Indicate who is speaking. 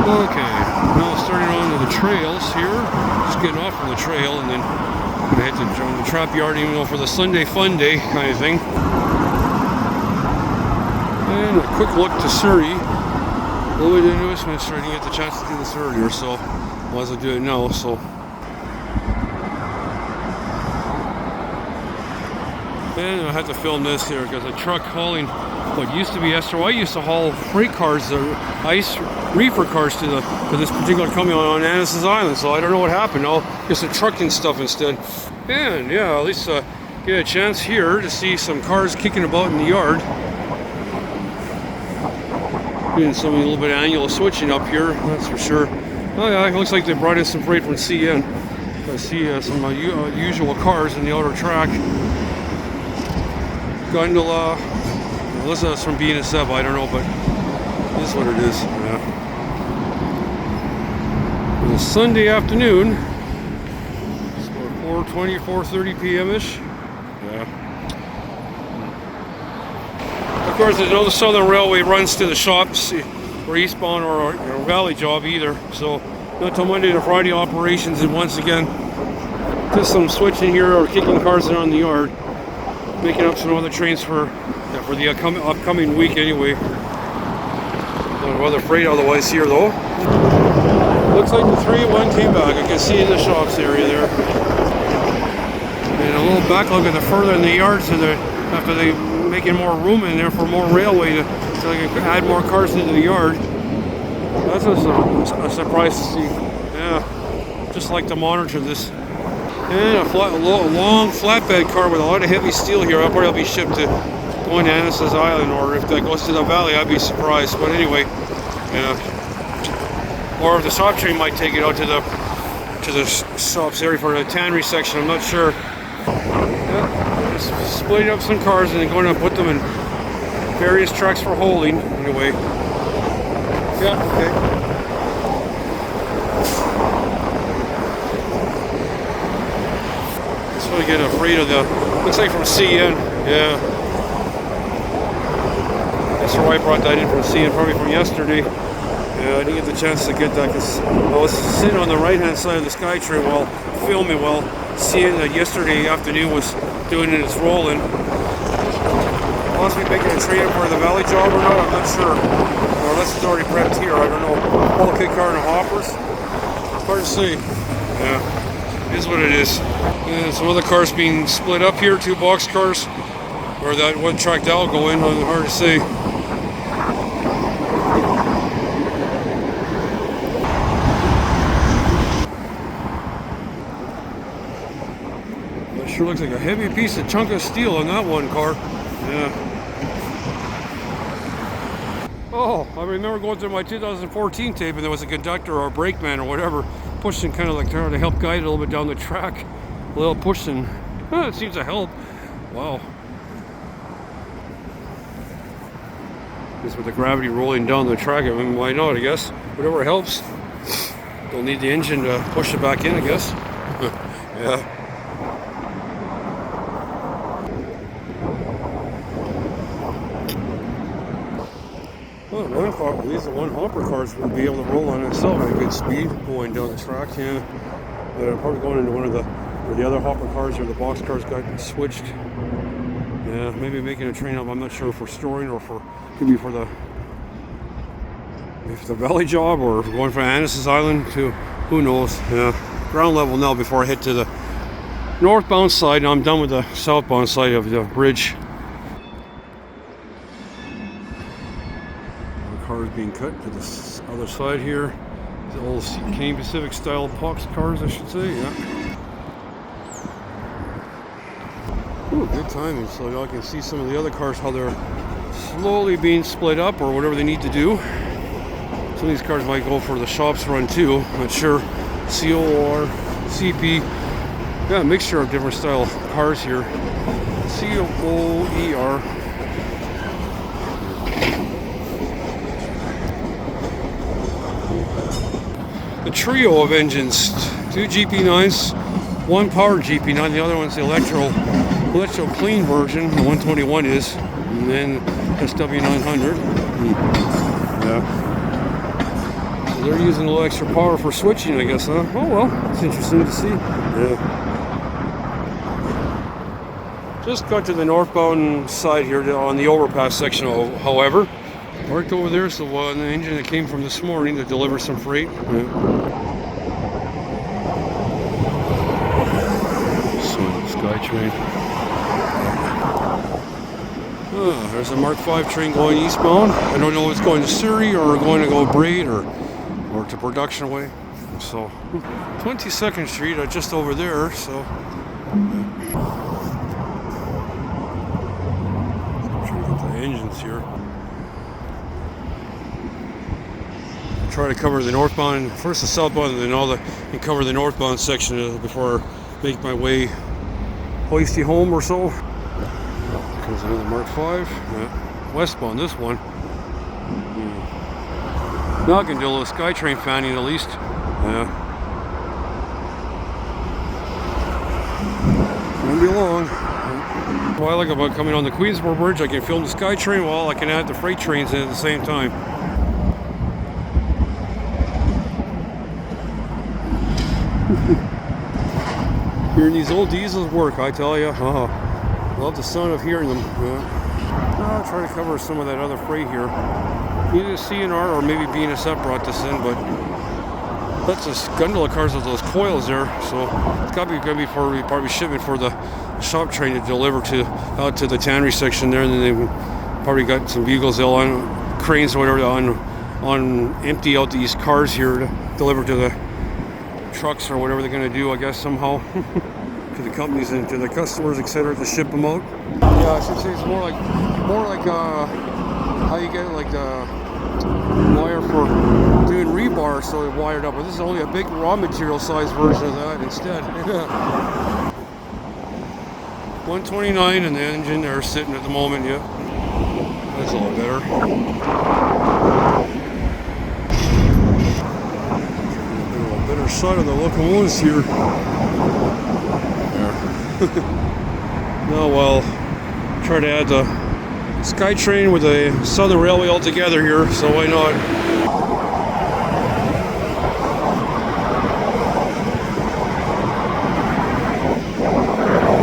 Speaker 1: Okay, now starting on to the trails here. Just getting off from the trail and then I had to join the trap yard, even though for the Sunday fun day kind of thing. And a quick look to Surrey. A little bit into Westminster. I didn't get the chance to do this earlier, so I might as well do it now. So, and I had to film this here because a truck hauling what used to be Esther. I used to haul freight cars, ice reefer cars to this particular company on Annis's Island. So I don't know what happened. Now just a trucking stuff instead. And yeah, at least get a chance here to see some cars kicking about in the yard. Doing some a little bit of annual switching up here, that's for sure. Oh yeah, it looks like they brought in some freight from CN. I see some usual cars in the outer track. Gondola. Unless that's from BNSF, I don't know, but this is what it is. Yeah. It's a Sunday afternoon. It's about 4:20, 4:30 p.m.-ish. Yeah. Of course, there's no Southern Railway runs to the shops or eastbound or Valley job either. So, not till Monday to Friday operations, and once again, just some switching here or kicking cars around the yard, making up some other trains for the upcoming week anyway. No other freight otherwise here though. Looks like the 3-1 came back. I can see in the shops area there. And a little backlog at the further in the yard, so after they making more room in there for more railway so they can add more cars into the yard. That's a surprise to see. Yeah, just like to monitor this. And a long flatbed car with a lot of heavy steel here. I'll probably be shipped to going to Annis's Island, or if that goes to the valley, I'd be surprised. But anyway, yeah. Or if the stop train might take it out to the stops area for the tannery section. I'm not sure. Yeah, just splitting up some cars and then going to put them in various trucks for holding. Anyway, yeah, okay. Just want to get afraid of the. Looks like from CN. Yeah. That's why I brought that in from CN, probably from yesterday. Yeah, I didn't get the chance to get that because I was sitting on the right-hand side of the skytrain while filming while CN yesterday afternoon was doing its rolling. Possibly making a train up for the valley job or not, I'm not sure. Or unless it's already prepped here, I don't know. All the kit car and the hoppers. Hard to see. Yeah, it is what it is. And some other cars being split up here, 2 box cars. Or that one track that'll go in, hard to see. That sure looks like a heavy piece of chunk of steel on that one car. Yeah. Oh, I remember going through my 2014 tape and there was a conductor or a brakeman or whatever pushing kind of like trying to help guide it a little bit down the track. A little pushing. It seems to help. Wow. Just with the gravity rolling down the track, I mean, why not, I guess. Whatever helps. Don't need the engine to push it back in, I guess. Yeah. Well, at least the one hopper cars would be able to roll on itself at a good speed going down the track. Yeah. But I'm probably going into one of the other hopper cars or the box cars got switched. Yeah, maybe making a train up. I'm not sure for storing or for could be for the valley job or going from Annis's Island to who knows. Yeah, ground level now before I head to the northbound side. Now I'm done with the southbound side of the bridge. The car is being cut to the other side here. The old Canadian Pacific style box cars, I should say. Yeah. Ooh, good timing. So y'all can see some of the other cars, how they're slowly being split up or whatever they need to do. Some of these cars might go for the shops run too. Not sure. COR, CP. Got a mixture of different style cars here. COER. The trio of engines. 2 GP9s, 1 power GP9, the other one's the electro clean version, the 121 is, and then SW900. Yeah. So they're using a little extra power for switching, I guess, huh? Oh well, it's interesting to see. Yeah. Just got to the northbound side here on the overpass section, however. Parked over there, so the engine that came from this morning to deliver some freight. Yeah. So, skytrain. There's a Mark V train going eastbound. I don't know if it's going to Surrey or going to go Braid or to Production Way. So, 22nd Street, just over there. So, trying to get the engines here. Try to cover the northbound, first the southbound, and then and cover the northbound section before I make my way hoisty home or so. There's another Mark V. Yeah. Westbound, this one. Now I can do a little skytrain fanning at least. Yeah. Won't be long. What I like about coming on the Queensboro Bridge, I can film the skytrain while I can add the freight trains in at the same time. Hearing these old diesels work, I tell you. Love the sound of hearing them. Yeah. I'll try to cover some of that other freight here. Either CNR or maybe BNSF brought this in, but that's a gondola cars with those coils there, so it's going to be probably shipment for the shop train to deliver out to the tannery section there, and then they've probably got some vehicles on cranes or whatever on empty out these cars here to deliver to the trucks or whatever they're going to do, I guess, somehow. To the companies and to the customers, etc., to ship them out. Yeah, I should say it's more like how you get like the wire for doing rebar, so it wired up. But this is only a big raw material size version of that instead. 129 and the engine there sitting at the moment. Yeah, that's a lot better. A better shot of the locomotives here. Now I'll try to add the SkyTrain with the Southern Railway all together here, so why not?